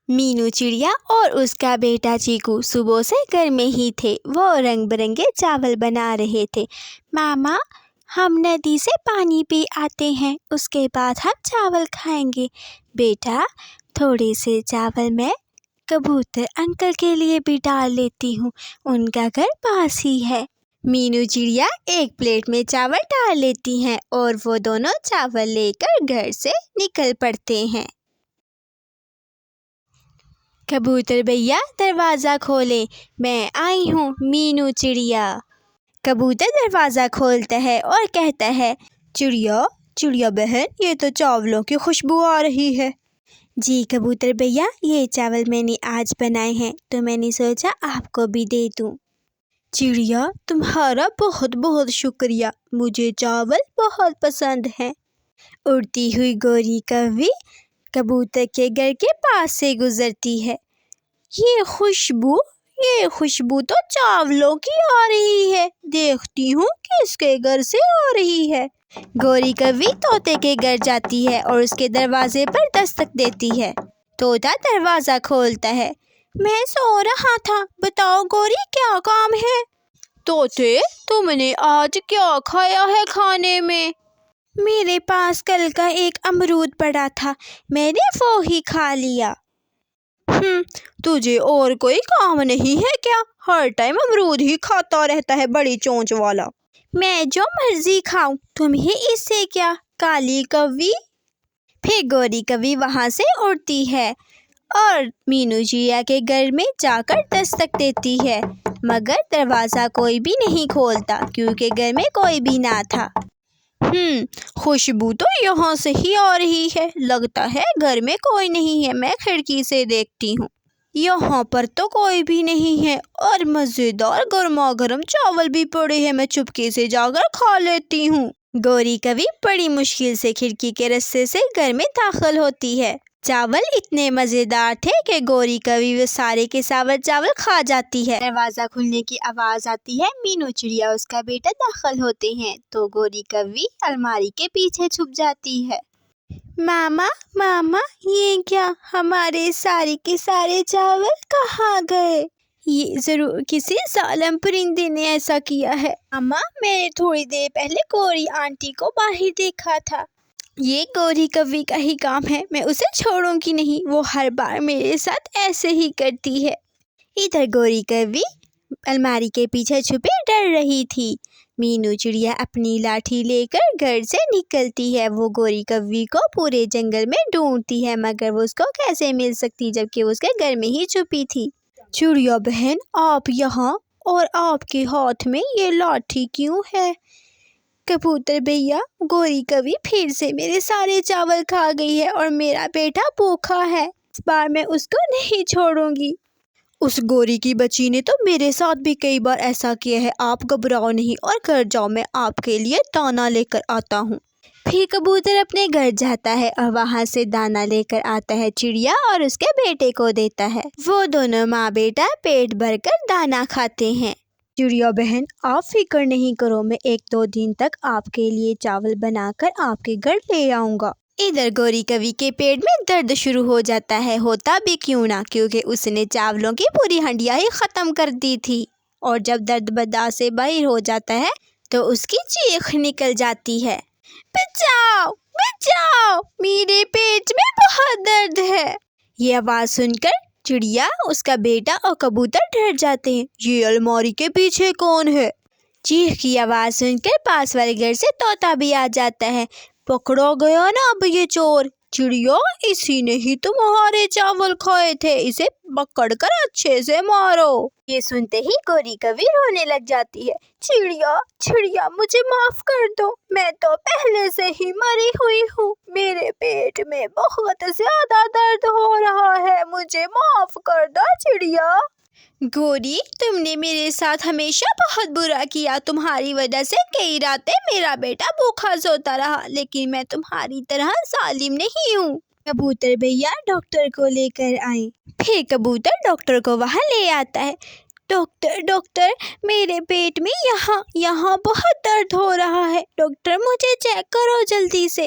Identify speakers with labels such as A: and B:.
A: مینو چڑیا اور اس کا بیٹا چیکو صبح سے گھر میں ہی تھے۔ وہ رنگ برنگے چاول بنا رہے تھے۔ ماما، ہم ندی سے پانی پی آتے ہیں، اس کے بعد ہم چاول کھائیں گے۔ بیٹا، تھوڑے سے چاول میں کبوتر انکل کے لیے بھی ڈال لیتی ہوں، ان کا گھر پاس ہی ہے۔ مینو چڑیا ایک پلیٹ میں چاول ڈال لیتی ہیں اور وہ دونوں چاول لے کر گھر سے نکل پڑتے ہیں۔ کبوتر بھیا دروازہ کھولے، میں آئی ہوں مینو چڑیا۔ کبوتر دروازہ کھولتا ہے اور کہتا ہے، چڑیا بہن، یہ تو چاولوں کی خوشبو آ رہی ہے۔ جی کبوتر بھیا، یہ چاول میں نے آج بنائے ہیں تو میں نے سوچا آپ کو بھی دے دوں۔ چڑیا، تمہارا بہت بہت شکریہ، مجھے چاول بہت پسند ہیں۔ اڑتی ہوئی گوری کوی کبوتر کے گھر کے پاس سے گزرتی ہے۔ یہ خوشبو تو چاولوں کی آ رہی ہے، دیکھتی ہوں کس کے گھر سے آ رہی ہے۔ گوری کوی طوطے کے گھر جاتی ہے اور اس کے دروازے پر دستک دیتی ہے۔ طوطا دروازہ کھولتا ہے۔ میں سو رہا تھا، بتاؤ گوری کیا کام ہے؟ طوطے، تم نے آج کیا کھایا ہے کھانے میں؟ میرے پاس کل کا ایک امرود پڑا تھا، میں نے وہی کھا لیا۔ تجھے اور کوئی کام نہیں ہے کیا؟ ہر ٹائم امرود ہی کھاتا رہتا ہے، بڑی چونچ والا۔ میں جو مرضی کھاؤں، تمہیں اس سے کیا؟ کالی کوی۔ پھر گوری کوی وہاں سے اڑتی ہے اور مینو چڑیا کے گھر میں جا کر دستک دیتی ہے، مگر دروازہ کوئی بھی نہیں کھولتا کیونکہ گھر میں کوئی بھی نہ تھا۔ خوشبو تو یہاں سے ہی آ رہی ہے، لگتا ہے گھر میں کوئی نہیں ہے، میں کھڑکی سے دیکھتی ہوں۔ یہاں پر تو کوئی بھی نہیں ہے اور مزیدار گرما گرم چاول بھی پڑے ہیں، میں چپکے سے جا کر کھا لیتی ہوں۔ گوری کوی بڑی مشکل سے کھڑکی کے رستے سے گھر میں داخل ہوتی ہے۔ چاول اتنے مزیدار تھے کہ گوری کوی وہ سارے کے سارے چاول کھا جاتی ہے۔ دروازہ کھلنے کی آواز آتی ہے، مینو چڑیا اور اس کا بیٹا داخل ہوتے ہیں تو گوری کوی الماری کے پیچھے چھپ جاتی ہے۔ ماما، یہ کیا؟ ہمارے سارے کے سارے چاول کہاں گئے؟ یہ ضرور کسی ظالم پرندے نے ایسا کیا ہے۔ ماما، میں نے تھوڑی دیر پہلے گوری آنٹی کو باہر دیکھا تھا۔ یہ گوری کوی کا ہی کام ہے، میں اسے چھوڑوں گی نہیں، وہ ہر بار میرے ساتھ ایسے ہی کرتی ہے۔ ادھر گوری کوی الماری کے پیچھے چھپے ڈر رہی تھی۔ مینو چڑیا اپنی لاٹھی لے کر گھر سے نکلتی ہے۔ وہ گوری کوی کو پورے جنگل میں ڈھونڈتی ہے، مگر وہ اس کو کیسے مل سکتی جبکہ وہ اس کے گھر میں ہی چھپی تھی۔ چڑیا بہن، آپ یہاں، اور آپ کے ہاتھ میں یہ لاٹھی کیوں ہے؟ کبوتر بھیا، گوری کوی پھر سے میرے سارے چاول کھا گئی ہے اور میرا بیٹا بھوکا ہے، اس بار میں اس کو نہیں چھوڑوں گی۔ اس گوری کی بچی نے تو میرے ساتھ بھی کئی بار ایسا کیا ہے، آپ گھبراؤ نہیں اور گھر جاؤ، میں آپ کے لیے دانا لے کر آتا ہوں۔ پھر کبوتر اپنے گھر جاتا ہے اور وہاں سے دانا لے کر آتا ہے، چڑیا اور اس کے بیٹے کو دیتا ہے۔ وہ دونوں ماں بیٹا پیٹ بھر کر دانا کھاتے ہیں۔ چڑیا بہن، آپ فکر نہیں کرو، میں 1-2 دن تک آپ کے لیے چاول بنا کر آپ کے گھر لے آؤں گا۔ ادھر گوری کوی کے پیٹ میں درد شروع ہو جاتا ہے، ہوتا بھی کیوں نہ، کیونکہ اس نے چاولوں کی پوری ہنڈیاں ہی ختم کر دی تھی، اور جب درد برداشت سے باہر ہو جاتا ہے تو اس کی چیخ نکل جاتی ہے، بچاؤ بچاؤ، میرے پیٹ میں بہت درد ہے۔ یہ آواز سن کر چڑیا، اس کا بیٹا اور کبوتر ڈر جاتے ہیں۔ یہ الماری کے پیچھے کون ہے؟ چیخ کی آواز سن کر پاس والے گھر سے طوطا بھی آ جاتا ہے۔ پکڑا گیا نا اب یہ چور، چڑیا، اسی نے ہی تمہارے چاول کھائے تھے، اسے پکڑ کر اچھے سے مارو۔ یہ سنتے ہی گوری کوی رونے لگ جاتی ہے، چڑیا مجھے معاف کر دو، میں تو پہلے سے ہی مری ہوئی ہوں، میرے پیٹ میں بہت زیادہ درد ہو رہا ہے، مجھے معاف کر دو چڑیا۔ گوری، تم نے میرے ساتھ ہمیشہ بہت برا کیا، تمہاری وجہ سے کئی راتیں میرا بیٹا بھوکا سوتا رہا، لیکن میں تمہاری طرح ظالم نہیں ہوں۔ کبوتر بھیا ڈاکٹر کو لے کر آئے۔ پھر کبوتر ڈاکٹر کو وہاں لے آتا ہے۔ ڈاکٹر، میرے پیٹ میں یہاں بہت درد ہو رہا ہے، ڈاکٹر مجھے چیک کرو جلدی سے۔